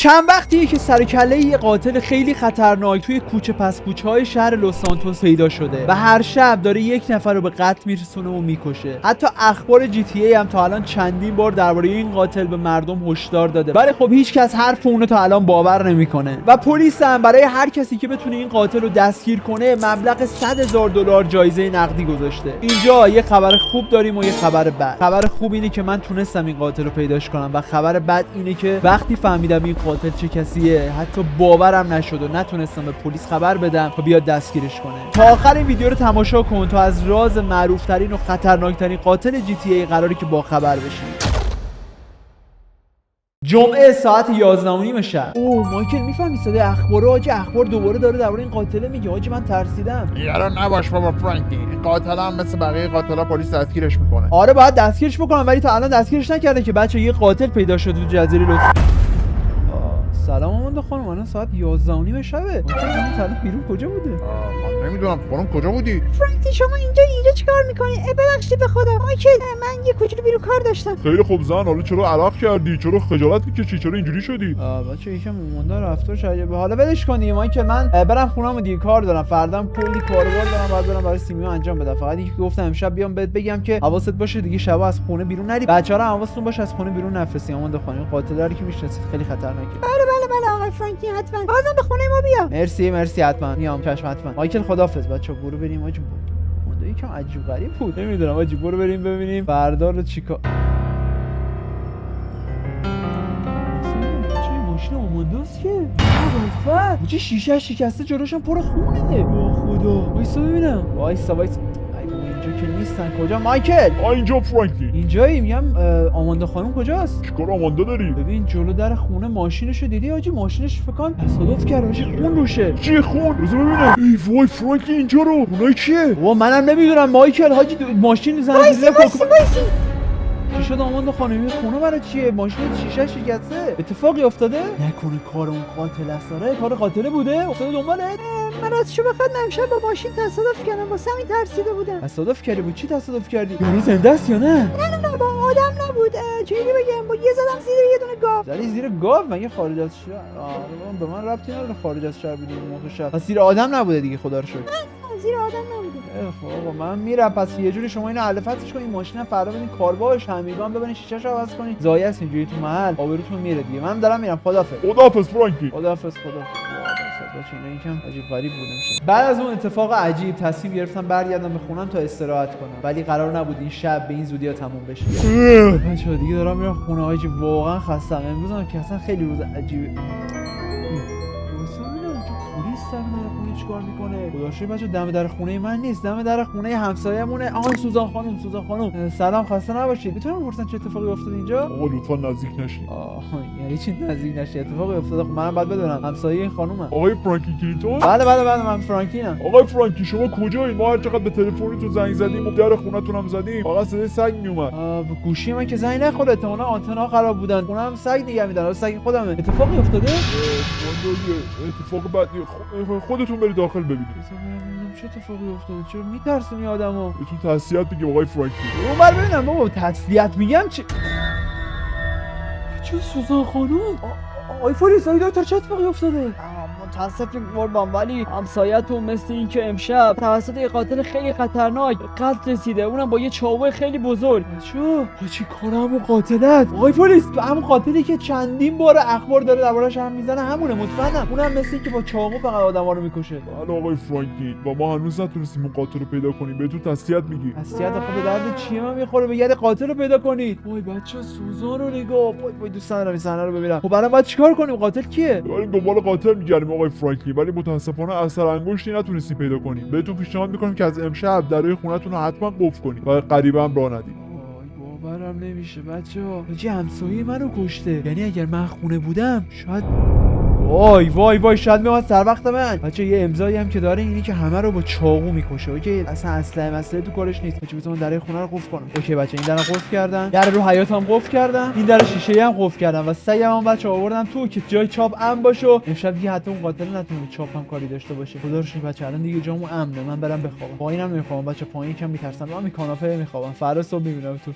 چند وقتیه که سر کله یه قاتل خیلی خطرناک توی کوچه پس کوچه‌های شهر لس سانتوس پیدا شده و هر شب داره یک نفر رو به قتل میرسونه و میکشه. حتی اخبار جی تی ای هم تا الان چندین بار درباره این قاتل به مردم هشدار داده، ولی خب هیچ کس حرف اونو تا الان باور نمیکنه. و پلیس هم برای هر کسی که بتونه این قاتل رو دستگیر کنه مبلغ $100,000 جایزه نقدی گذاشته. اینجا یه خبر خوب داریم و یه خبر بد. خبر خوب اینه که من تونستم این قاتل رو پیداش کنم و خبر بد اینه که وقتی فهمیدم این قاتل چه کسیه حتی باورم نشد و نتونستم به پلیس خبر بدم تا بیاد دستگیرش کنه. تا آخر این ویدیو رو تماشا کن تا از راز معروف ترین و خطرناک ترین قاتل جی تی ای قراره که با خبر بشی. جمعه ساعت 11:30 شب. اوه مایکل میفهمی صدای اخبار آجی؟ اخبار دوباره داره درباره این قاتله میگه. آجی من ترسیدم. یارو نباش بابا فرانکی، این قاتل هم مثل بقیه قاتلا پلیس دستگیرش میکنه. آره باید دستگیرش بکنم ولی تا الان دستگیرش نکرده که بچه. یه قاتل پیدا شده تو جزیره لس. سلام آماندا خانم، الان ساعت 11:30 شبه. مایکل بیرون کجا بوده؟ من نمیدونم خانم کجا بودی؟ فرانکی شما اینجا چیکار میکنی؟ ببخشید به خدا. مایکل من یه کوچولو بیرون کار داشتم. خیلی خوب زن، حالا چرا علاق کردی؟ چرا خجالت میکشی؟ چرا اینجوری شدی؟ بچه یکم آماندا رفتارش عجیبه. حالا ولش کن دیگه مایکل، من برم خونم دیگه کار دارم. فردام کلی کاربار دارم باید برم برای سیمیو انجام بدم. فقط اینکه گفتم امشب بیام بهت بگم که حواست باشه دیگه شبا از خونه بیرون نری. بچه‌ها هم حواستون باشه از خونه بیرون نفرستین. آماندا خانم قاتل رو که میشناسید خیلی خطرناکه. بله آقای فرانکی حتما. بازم به خونه ما بیا. مرسی حتما میام. چشم حتما. مایکل خدافظ بچه‌ها، برو بریم آجی. آماندا یکم عجیب غریب بود. نمیدونم آجی، برو بریم ببینیم فردا رو چیکار. ماشین آمانداست که بفت چه شیشه شکسته جلوشم پر خونه. یا خدا وایسا ببینم. وایسا اینجا که نیستن. کجا مایکل؟ اینجا فرانکی. اینجایی. میگم آماندا خانم کجاست؟ چیکار آماندا داری؟ ببین جلو در خونه ماشینشو دیدی آجی؟ ماشینش فکر کنم تصادف کرده باشه، خون روشه. چی خون؟ بذار ببینم. ای وای فرانکی اینجا رو اونای کیه؟ بابا منم نمیدونم مایکل. حاجی ماشین وایسی. چی شد آماندا خانم؟ خونه برای چیه؟ ماشین شیشه شکسته. اتفاقی افتاده؟ نکنه کار اون قاتل است؟ آره کار قاتله بوده؟ افتاده دنبالت؟ من از شما بخواد امشب با ماشین تصادف کردم، واسه همین ترسیده بودم. تصادف کردی؟ بود چی تصادف کردی؟ یعنی زنده است یا نه؟ نه با آدم نبود. چجوری بگم؟ با یه زدم زیر یه دونه گاو. زدی زیر گاو؟ مگه خارج از شهر؟ به من ربطی نداره خارج از شهر بودی اون موقع شب. پس زیر آدم نبوده دیگه خدا رو شکر. زیر آدم نبوده. خب من میرم. پس یه جوری شما اینو علفتش کنین ماشینم فردا بدین کارباش همیگان ببرین شیشه‌شو عوض کنین. زایه است اینجوری تو محل آبروتون میره دیگه. من دارم میرم. خداحافظ فرانکی. خداحافظ. بچه اینا یکم عجیب غریب بود امشب. بعد از اون اتفاق عجیب تصمیم گرفتم برگردم به خونم تا استراحت کنم، ولی قرار نبود این شب به این زودیا تموم بشه. بچه‌ها دیگه دارم میرم خونه. حاجی واقعا خستم امروزم که اصلا خیلی روز عجیبه. پلیس دم در خونه چیکار میکنه؟ خداشکر بچه دم در خونه من نیست، دم در خونه همسایه‌مونه. آقا سوزان خانم سلام، خسته نباشید. میتونم بپرسم چه اتفاقی افتاد اینجا؟ آقا لطفا نزدیک نشین. یعنی چی نزدیک نشی؟ اتفاقی افتاده. خب منم باید بدونم. همسایه این خانومم. آقای فرانکی کلیتون؟ بله من فرانکینم. آقای فرانکی شما کجایید؟ ما هر چقدر به تلفنتون زنگ زدیم و در خونتون هم زدیم فقط صدای سگ میومد. گوشی من که زنگ نخورد، احتمالاً آنتنا خراب بودن. اونم سگ نگه می‌دارن. سگ خودمه. اتفاقی افتاده؟ اتفاق بدی. خودتون برید داخل ببینید. چه اتفاقی افتاده؟ چرا میترسونی آدمو؟ بهتون تسلیت میگم آقای فرانکی. اونور ببینم بابا. تسلیت میگم چه سوزان خانم؟ آقای پلیس دکتر چه اتفاقی افتاده؟ متاسفم قربان، ولی همسایه‌تون مثل این که امشب توسط یه قاتل خیلی خطرناک قتل رسیده، اونم با یه چاقو خیلی بزرگ. چی کار همون قاتلت؟ آقای پلیس همون قاتلی که چندین بار اخبار داره دربارش هم میزنه همونه مطمئنم. اونم مثل این که با چاقو فقط آدما رو میکشه. بله آقای فرانکی و ما هنوز نتونستیم اون قاتل رو پیدا کنیم. بهتون تسلیت میگیم. تسلیت خود به درد چیه من میخوره؟ بگید قاتل رو پیدا کنید. وای بچه سوزان رو نگاه. وای دوست ندارم این صحنه رو ببینم. خب الان باید چیکار کنیم؟ قاتل کیه؟ داریم دنبال قاتل میگردیم آقای فرانکی، ولی متاسفانه اثر انگشتی نتونستیم پیدا کنیم. بهتون پیشنهاد میکنیم که از امشب درای خونتون رو حتما قفل کنید و غریبه هم راه ندید. باورم نمیشه بچه‌ها. همسایه منو کشته. یعنی اگر من خونه بودم شاید وای شاید میاد سر وقت من. بچه یه امضایی هم که داره اینی که همه رو با چاقو میکشه. اوکی اصلا مسئله تو کارش نیست. بچه بذار من در خونه رو قفل کنم. اوکی بچه این درو قفل کردم. در رو حیاطم قفل کردم. این در شیشه هم قفل کردم و سگم هم بچه آوردم تو که جای چاپ امن باشه. امشب دیگه حتی اون قاتل نتونه چاپ هم کاری داشته باشه. خدا رو شکر بچه الان دیگه جامو امنه. من برم بخوابم. پایینم نمیخوام بچه، پایین یکم میترسم. من کاناپه میخوابم. فردا صبح میبینم تو.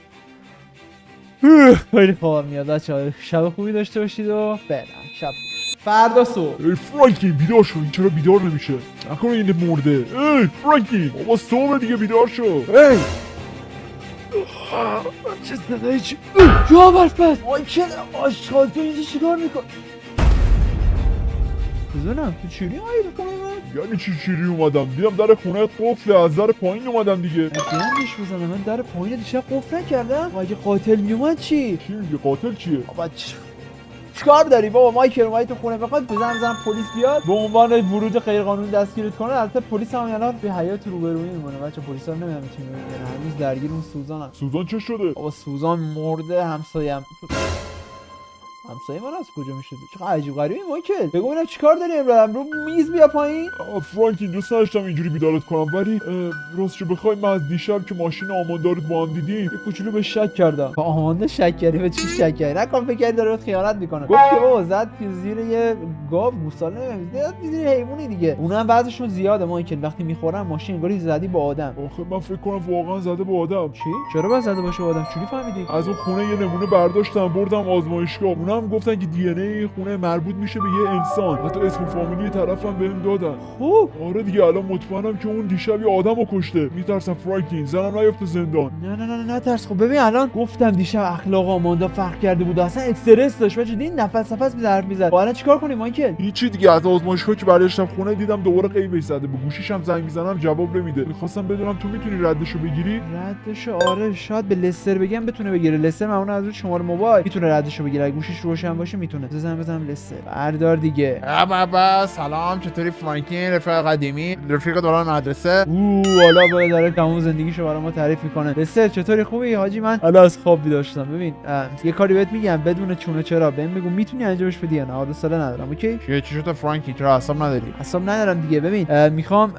خیلی خواب میاد بچه‌ها. شب خوبی داشته باشید و فعلا شب فردا صبح. ای فرانکی بیدار شو، این چرا بیدار نمیشه؟ نکنه این مرده. ای فرانکی بابا صبح دیگه بیدار شو. ای چه صدایی چی؟ یا برف بس مایکل آشغال تو اینجا چیکار میکن؟ بزنم تو چیری آیید خونه من؟ یعنی چیری اومدم دیدم در خونه قفله، از در پایین اومدم دیگه. گندش بزنم من در پایین دیشب قفل نکردم؟ اگه قاتل میومد چی؟ چی میگه قاتل چیه؟ بابا چیکار داری بابا؟ مایکل اومدی تو خونه بخواد بزنم پلیس بیاد به عنوان ورود غیرقانونی دستگیرت کنه. البته پلیس هم الان به حیات روبرویی میمونه بچه. پلیسا رو نمیدونم چی میگن، هنوز درگیر اون سوزانم. سوزان چه شده؟ بابا سوزان مرده. همسایه من از کجا میشه؟ چقدر عجیب غریبی مایکل. بگو ببینم چیکار داری امروز؟ رو میز بیا پایین. فرانکی دوست نداشتم اینجوری بیدارت کنم ولی راستش بخوای من از دیشب که ماشین آماندا رو با هم دیدیم یه کوچولو به شک کردم. با آماندا شک کردی؟ به چی شک کردی؟ نکن فکر کردی داره خیانت میکنه. گفت که بابا زد زیر یه گاو گوساله نمیاد زیر حیوانی دیگه. اونا هم بعضشون زیاده مایکل. وقتی میخورن ماشین انگاری زدی با آدم. آخه من فکر کنم واقعا زده با آدم. چی؟ چرا باید زده باشه با آدم؟ چوری فهمیدی؟ از اون خونه یه نمونه برداشتم بردم آزمایشگاه. اونا هم گفتن که دی ان ای خونه مربوط میشه به یه انسان. حتی اسم فامیلی طرفم بهم دادن. خوب. آره دیگه الان مطمئنم که اون دیشب یه آدمو کشته. میترسم فرانکی زنم نیفته زندان. نه ترس. خب ببین الان گفتم دیشب اخلاق آماندا فرق کرده بود. اصلا استرس داشت. بچه دیدین نفس حرف میزد. الان چیکار کنیم مایکل؟ هیچی دیگه. از آزمایشگاه که برگشتم خونه دیدم دوباره غیبش زده. به گوشیشم زنگ میزنم جواب نمیده. میخواستم بدونم تو میتونی ردشو بگیری؟ ردشو آره شاید به لستر بگم بتونه بگیره. لستر معمولا از شماره موبایل میتونه ردشو بگیره. اگه گوشیش روشن باشه میتونه. بزنم لستر. بردار دیگه. بابا سلام، چطوری فرانکی؟ رفیق قدیمی، رفیق دوران مدرسه. حالا باید داره تمام زندگیشو برای ما تعریف میکنه. لستر چطوری؟ خوبی حاجی؟ من الان از خواب بیدار شدم. ببین یه کاری بهت میگم بدون چونه چرا بهم بگو میتونی انجامش بدی یا نه. حوصله ندارم. اوکی؟ چی شده فرانکی؟ چرا اعصاب نداری؟ اصلا ندارم دیگه. ببین میخوام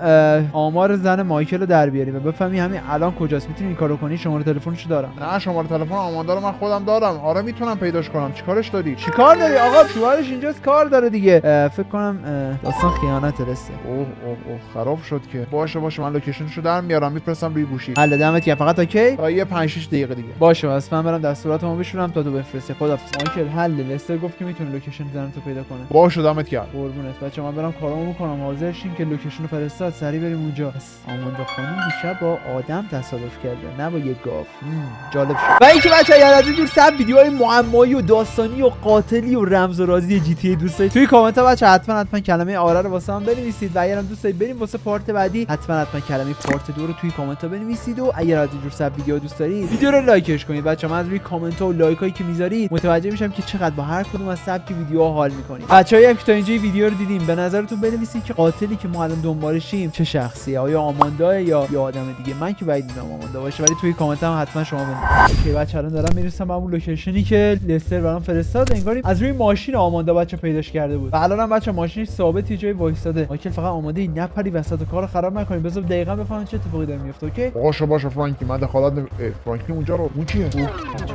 آمار زن مایکل رو در بیاری و بفهمی همین الان کجاست. میتونی این کارو کنی؟ شماره تلفنشو دارم. نه شماره تلفن آماندا رو من خودم دارم. آره میتونم پیداش کنم. چیکارش داری؟ چیکار داری آقا؟ شوهرش اینجاست کار داره دیگه. فکر کنم داستان خیانت لسته. اوه خراب شد که. باشه من لوکیشنشو در میارم میفرستم روی گوشی. حل دمت گرم. فقط اوکی؟ تا یه 5 6 دقیقه دیگه. باشه بس من برم دستوراتمو بشورم تا تو بفرستی. خدافظ. مایکل حل. لستر گفت که میتونه لوکیشن زن تو پیدا کنه. باشه دمت گرم. قربونت بچه. من برم کارامو بکنم. حاضر شین که لوکیشن رو فرستاد. سریع بریم اونجا. بس آماندا خانم دیشب با آدم تصادف کرده نه با یه گاو. جالب شد. و اینکه بچه‌ها یاد از اینجور سب ویدیوهای معمایی و داستانی و قاتلی و رمز و رازی جی تی ای دوست دارید توی کامنت ها بچه‌ها حتما کلمه آره رو واسه من بنویسید و اگرم دوست دارید بریم واسه پارت بعدی حتما کلمه پارت 2 رو توی کامنت ها بنویسید و اگر از اینجور سب ویدیو دوست دارید ویدیو رو لایکش کنید بچه‌ها. من از روی کامنت ها و لایک هایی که میذارید متوجه میشم که چقدر با هر کدوم از سبک ویدیوها حال میکنید. بچه‌ها هم که تا اینجا ویدیو رو دیدیم به نظرتون بنویسید که قاتلی که ما الان دنبالشیم چه شخصیه؟ آیا آماندا یا یه آدم دیگه؟ من که بعید میدونم آماندا باشه ولی توی کامنت هم حتما شما بنویسید. اوکی بچه‌ها الان دارم میرسم به اون لوکیشنی که لستر برام فرستاد. انگاری از روی ماشین آماندا بچه پیداش کرده بود. و الانم بچه ماشینش ثابت یه جای وایساده. مایکل فقط آماده ای نپری وسط کارو خراب نکنیم. بذار دقیقاً بفهمم چه اتفاقی داره میفته. اوکی؟ باشه فرانکی من دخالت فرانکی اونجا رو اون چیه؟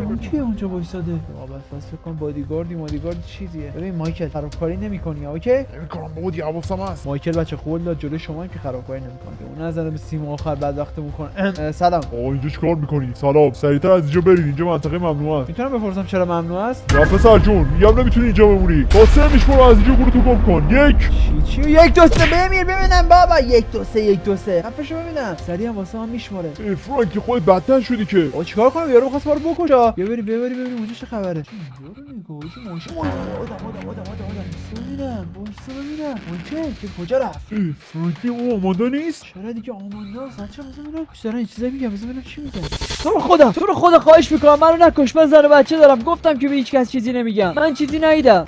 اون کیه اونجا وایساده؟ بابا بس فکر کنم بادیگارد چیزیه. ببین مایکل خرابکاری نمی‌کنی اوکی؟ نمی‌کنم بابا دیگه حواسم هست. مایکل بچه قول داد جلوی شما که خرابکاری نمی‌کنه. اون نظر به سیم آخر بعد وقتمون کنه. سلام. اینجا چیکار می‌کنی؟ سلام. سریعتر از اینجا برید. اینجا منطقه ممنوع است. میتونم بپرسم چرا ممنوع است؟ یا پسر جون میگم نمیتونی اینجا بمونی. واسه میشمو از اینجا برو تو گم کن. چی 1 2 3 بمیر ببینم بابا 1 2 3 حرفشو ببینم. سریع هم واسه من میشماره. فرانکی خودت بدتر شدی که. آ چیکار کنم؟ یارو می‌خواست ما رو بکشه. بیا بریم اونجا چه خبره؟ یارو نگاه ماشین آدم ببینم مایکل که کجا رفت؟ فرانکی اون آماندا نیست؟ چرا دیگه آماندا بچه‌ها ببینم دارن این چیزا میگم. ببینم چی میگن. تو رو خدا خواهش میکنم منو نکش. من زن و بچه دارم. گفتم که به هیچ کس چیزی نمیگم. من چیزی ندیدم.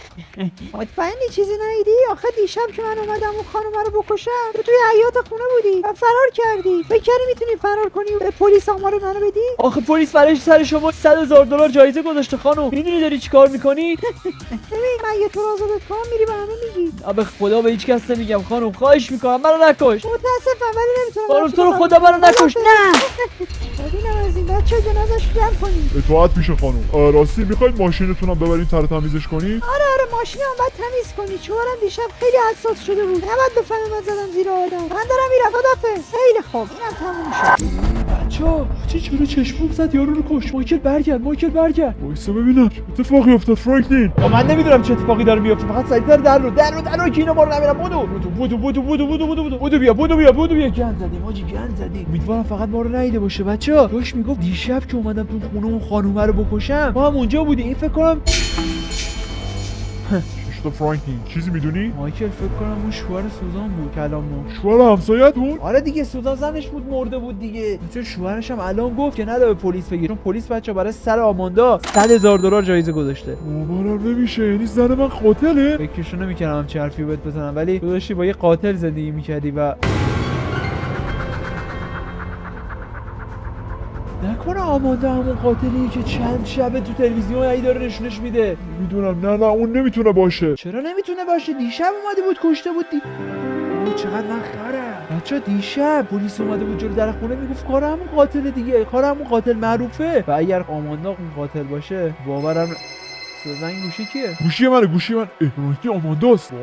مطمئنی چیزی ندیدی؟ آخه دیشب که من اومدم اون خانم رو بکشم تو توی حیاط خونه بودی و فرار کردی. فکر کردی میتونی فرار کنی و به پلیس آمار منو بدی؟ آخه پلیس برای سر شما $100,000 جایزه گذاشته خانم. میدونی داری چیکار میکنی؟ ببین من یه طور آزادت کنم میری به همه میگی. به خدا به هیچ کس نمیگم خانم. خواهش میکنم منو نکش. متاسفم ولی نمیتونم. خانم تو رو خدا منو نکش. نه. ببینم از این بچه جنازش جمع کنی. اطاعت میشه خانم. راستی میخواید ماشینتونم ببرین تر تمیزش کنی؟ آره ماشینم باید تمیز کنی. چورم دیشب خیلی حساس شده بود. نباید بفهمه من زدم زیر آدم. من دارم میرم. خدافظ. خیلی خوب اینم تموم شد. بچه‌ها چرا چشمم زد یارو رو کش. مایکل برگرد. وایسا ببینم چه اتفاقی افتاد فرانکلین. من نمیدونم چه اتفاقی داره میفته، فقط سریعتر در رو که اینا ما رو نمیرن. بودو بیا گند زدیم. امیدوارم فقط ما رو ندیده باشه. بچه‌ها داش میگفت دیشب که اومدم تو خونه اون خانومه رو بکشم ما هم اونجا بودیم. این فکر کنم تو فرانکلین چیزی میدونی؟ مایکل فکر کنم اون شوهر سوزان بود کلامو. شوهر همسایت بود؟ آره دیگه سوزان زنش بود مرده بود دیگه. چون شوهرش هم الان گفت که نره به پلیس بگیر، چون پلیس بچا برای سر آماندا $100,000 جایزه گذاشته. باورم نمیشه، یعنی زن من قاتله؟ فکرشو نمی‌کردم هم چه حرفی بهت بزنم، ولی تو داشتی با یه قاتل زندگی می‌کردی و نکنه آماندا همون قاتلیه که چند شبه تو تلویزیون هی داره نشونش میده. میدونم نه اون نمیتونه باشه. چرا نمیتونه باشه؟ دیشب اومده بود کشته بود چقدر من خرم. بچا دیشب پلیس اومده بود جلوی در خونه میگفت کار همون قاتل دیگه، کار همون قاتل معروفه. و اگر آماندا اون قاتل باشه باورم زنگ گوشی کیه؟ گوشی من فرانکلین آمانداست.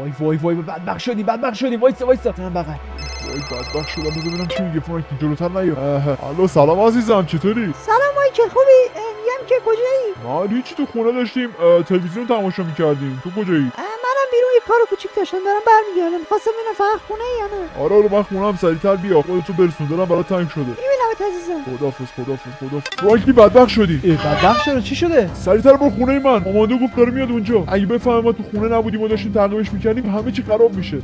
وای بدبخت شدیم. وایسا زن بغل. وای بدبخت شدم. بذار ببینم چی میگه فرانکلین. جلوتر نیا. الو سلام عزیزم، چطوری؟ سلام مایکل، خوبی؟ میگم که کجایی؟ ما هیچی تو خونه داشتیم تلویزیون تماشا میکردیم. تو کجایی؟ منم بیرون یه کارو کوچیک داشتم دارم برمیگردم. خواستم ببینم فقط خونه یا نه. آره من خونم سریعتر بیا. خودتو برسون دلم برات تنگ شده. میبینمت عزیزم. خدافظ. فرانکلین بدبخت شدی. بدبخت شده چی شده؟ سریعتر برو خونه من. آماندا گفت داره میاد اونجا. اگه بفهمه ما تو خونه نبودیم و داشتیم تعقیبش میکردیم همه چی خراب میشه.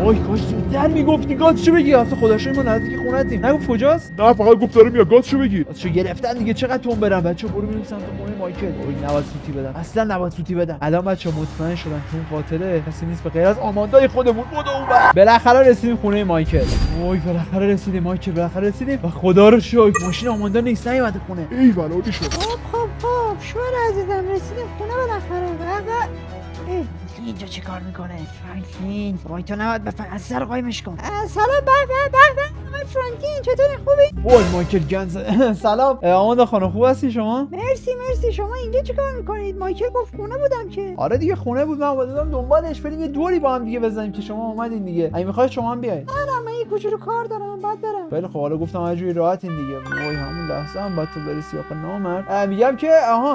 وای کاش زودتر میگفتی. گازشو بگیر. اصلا خداشوی ما نزدیک خونتیم. نگفت کجاست؟ نه فقط گفت داره میاد. گازشو بگیر. گازشو گرفتن دیگه. چقدر تون برم بچا. برو بریم سمت خونه مایکل. وای نباید سوتی بدم. الان بچا مطمئن شدم که اون قاتله کسی نیست به غیر از آماندای خودمون. بود اون بالاخره رسیدیم خونه مایکل. وای بالاخره رسیدیم مایکل. و خدا رو شکر ماشین آماندا نیست، نیومده خونه. ای ولادی شد. خب شوهر عزیزم رسیدیم خونه بالاخره. اینجا چه کار میکنه؟ فرانکلین وای تو نباید از سر قایمش کن. سلام به فرانکلین چطوری خوبی؟ وای مایکل گنز. سلام آماندا خانم، خوب هستی شما؟ مرسی شما اینجا چه کار میکنید؟ مایکل گفت خونه بودم که. آره دیگه خونه بود، من اومدم دنبالش بریم یه دوری با هم دیگه بزنیم که شما اومدین دیگه. اگه میخواید شما هم بیاید. من یه کوچولو کار دارم بعد برم. خیلی خب حالا گفتم هر جوری راحتین دیگه. وای همون لحظه هم بعد تو برسی آخه نامرد. میگم که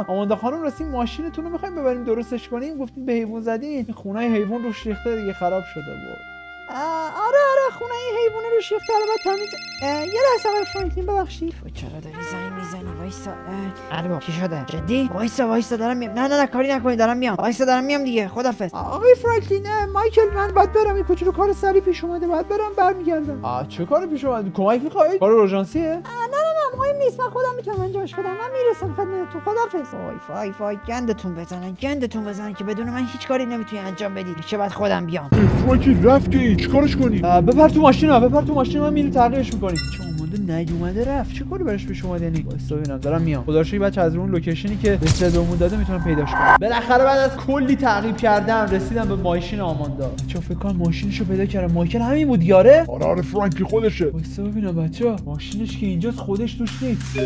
آماندا خانم رسید ماشینتون رو میخوایم ببریم درستش کنیم. گفتین به حیوان زدین. خونه حیوان روش ریخته دیگه، خراب شده بود. آره خونه حیوانه رو شیفته البته تمیز. یه لحظه آقای فرانکلین ببخشید. چرا داری زنگ میزنی؟ وایسا. الو چی شده؟ جدی؟ وایسا دارم میام. نه کاری نکنی دارم میام. وایسا دارم میام دیگه. خدافظ. آقای فرانکلین مایکل من بعد برم یه کوچولو کار سری پیش اومده بعد برم برمیگردم. چه کاری پیش اومد؟ کمک می‌خواید؟ کار اورژانسیه؟ نه مهم نیست، من خودم میتونم انجامش بدم. من میرسم خدمتتون. خدافظ. وای گندتون بزنن که بدون من هیچ کاری نمیتونی انجام بدی. چه بعد خودم بیام. فرانکلین رفت که چیکارش کنی؟ بپر تو ماشین من میریم تعقیبش می‌کنیم. چه آماندا نیومده رفت. چه کاری براش پیش اومد یعنی؟ واسه ببینم دارم میام. خدا رو شکر بچا از اون لوکیشنی که رسیدمون داده میتونم پیداش کنم. بالاخره بعد از کلی تعقیب کردم رسیدم به ماشین آماندا. بچا فکر کنم ماشینشو پیدا کردم. مایکل همین بود یاره؟ آره فرانکلین خودشه. واسه ببینم بچا ماشینش که اینجاست خودش توش نیست.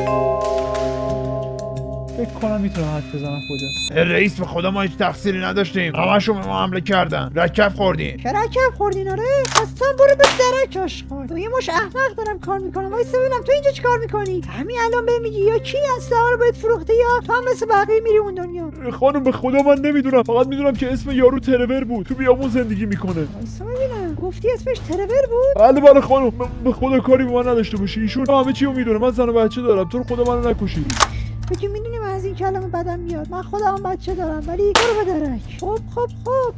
فکر کنم میتونم حد بزنم کجاست. رئیس به خدا ما هیچ تقصیری نداشتیم، همشون به ما حمله کردن، رکب خوردیم. چه رکب خوردین؟ آره اصلا برو به درک آشغال. تو یه مش احمق دارم کار میکنم. وایسا ببینم تو اینجا چیکار میکنی؟ همین الان بهم میگی یا کی اسلحه رو بهت فروخته یا تو هم مثل بقیه میری اون دنیا. خانم به خدا من نمیدونم، فقط میدونم که اسم یارو ترور بود، تو بیابون زندگی میکنه. وایسا ببینم گفتی اسمش ترور بود؟ بله خانم به خدا کاری به من نداشته باشی، ایشون همه چی رو میدونه. من زن و بچه دارم، تو رو خدا منو نکشی. تو که میدونی من از این کلمه بدم میاد. من خودم بچه دارم ولی برو به درک. خب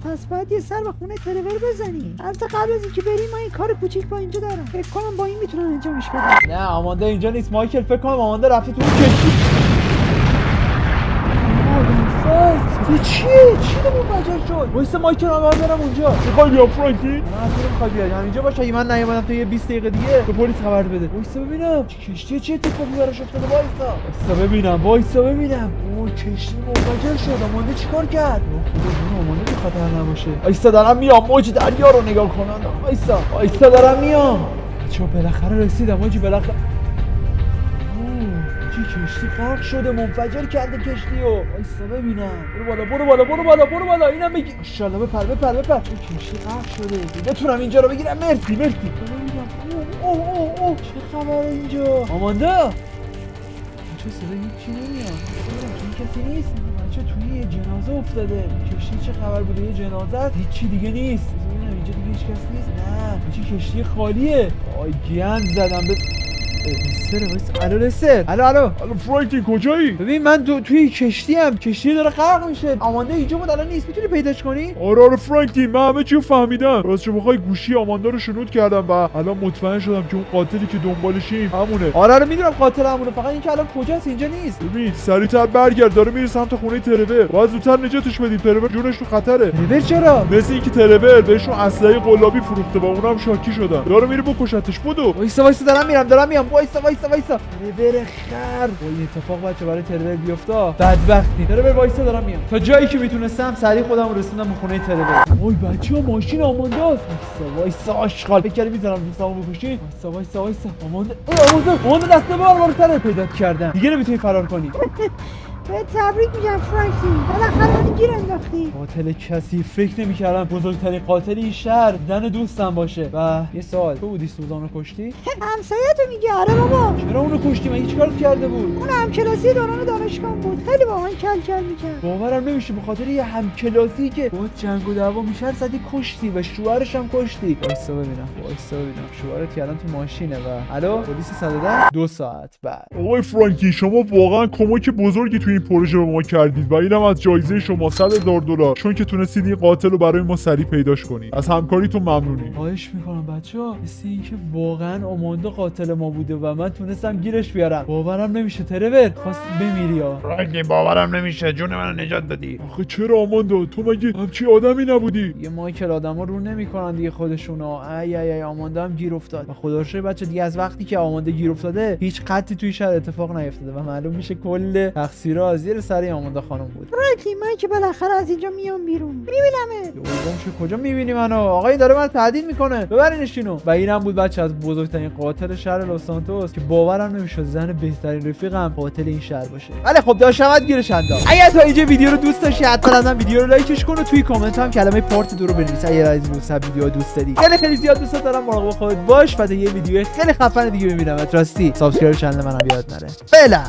پس باید یه سر به خونه ترور بزنی. البته قبل از اینکه بریم من این کار کوچیک با اینجا دارم، فکر کنم با این میتونم انجامش بدم. نه آماندا اینجا نیست مایکل. فکر کنم آماندا رفته تو اون کشتی. چی منفجر شد؟ وایسا مایکل من برم اونجا. میخوای بیام فرانکلین؟ نه تو نمیخوای بیای همینجا باش. اگه من نیومدم تا یه 20 دقیقه دیگه به پلیس خبر بده. وایسا ببینم کشتی چه اتفاقی براش افتاده. وایسا ببینم. اوه کشتی منفجر شد. آماندا چیکار کرد؟ خدا آماندا تو خطر نباشه. وایسا دارم میام. موج دریا رو نگاه کن. وایسا دارم میام. چه بالاخره رسیدم. بالاخره کشتی غرق شده، منفجر کرده کشتیو. وایسا ببینم. برو بالا. اینم بگی ان شاء الله. بپر. کشتی غرق شده. بتونم اینجا رو بگیرم. مرسی. ببینم. اوه چه خبره اینجا؟ آماندا بچه صدا هیچی نمیاد. این کسی نیست. بچه توی یه جنازه افتاده. کشتی چه خبر بوده؟ یه جنازه است. هیچی دیگه نیست. ببینم اینجا دیگه هیچ کس نیست. نه اینجا کشتی خالیه. آی گند زدم به الو لسر. الو فرانکلین کجایی؟ ببین من توی کشتی داره غرق میشه. آماندا اینجا بود الان نیست. میتونی پیداش کنی؟ آره فرانکلین من همه چیو فهمیدم. راستش بخوای گوشی آماندا رو شنود کردم و الان مطمئن شدم که اون قاتلی که دنبالشیم همونه. آره میدونم قاتل همونه، فقط اینکه الان کجاست؟ اینجا نیست. ببین سریعتر برگرد، داره میره سمت خونه ترور. باید زودتر نجاتش بدیم، ترور جونش تو خطره. ترور چرا؟ مثل اینکه ترور بهشون اسلحه قلابی فروخته و اونم شاکی شدن. داره میره بکشتش. بدو. وایسا دارم میام. وایسا ترور خر. این اتفاق بچه برای ترور بیفته بدبختی. ترور وایسا دارم میام. تا جایی که میتونستم سریع خودم رسوندم به خونه ترور. وای بچه‌ها ماشین آمانداست. وایسا آشغال. فکر کردی میذارم دوستامو بکشی؟ وایسا آماندا دست به بار ترور پیدا کردم. دیگه نمیتونی فرار کنی. به تبریک میگم فرانکلین، بالاخره منو گیر انداختی. قاتل کسی فکر نمی‌کردم بزرگترین قاتل این شهر دن دوستم باشه. و یه سوال، تو بودی سوزان رو کشتی؟ همسایه‌تو میگه. آره بابا. چرا اونو کشتی؟ من هیچ کاری کرده بود؟ اون همکلاسی دوران دانشگاه بود، خیلی با من کل میکرد. باورم نمیشه به خاطر یه همکلاسی که با جنگ و دعوا میشه زدی کشتی و شوهرش هم کشتی. وایسا ببینم شوهرت الان تو ماشینه. و الو پلیس 110 2 ساعت بعد. آقای فرانکلین شما واقعا کمک بزرگی توی این پروژه به ما کردید و اینم از جایزه شما $100,000 چون که تونستید این قاتل رو برای ما سریع پیداش کنید. از همکاریتون ممنونی. خواهش میکنم بچه‌ها. مثل اینکه واقعا آماندا قاتل ما بوده و من تونستم گیرش بیارم. باورم نمیشه ترور خواست بمیری ها. فرانکلین باورم نمیشه جون منو نجات دادی. آخه چرا آماندا تو مگه همچی آدمی نبودی؟ یه مایکل آدما رو نمیکنن دیگه خودشونو. ای آماندا هم گیر افتاد. و خدا رو شکر بچه دیگه از وقتی که آماندا گیر افتاده هیچ خطی توی شهر اتفاق نیفتاده و معلوم میشه کل تقصیرها از زیر سر آماندا خانم بود. فرانکلین من که بالاخره از اینجا میام بیرون. میبینمت. کجا میبینی منو؟ آقای داره من تهدید میکنه. ببرینشینو. و اینم بود بچه از بزرگترین قاتل شهر لس سانتوس که باورم نمیشه زن بهترین رفیقم قاتل این شهر باشه. ولی خب داشتم گیرش انداخت. اگه تا اینجا ویدیو رو دوست داشتی حتما ویدیو رو لایکش کن و توی کامنت هم کلمه پارت 2 رو بنویس. اگه از این ویدیو دوست داری. خیلی زیاد دوست دارم. مراقب خودت باش و تا یه ویدیو خیلی خفن دیگه ببینم. راستی سابسکرایب کانال منم یاد نره. فعلا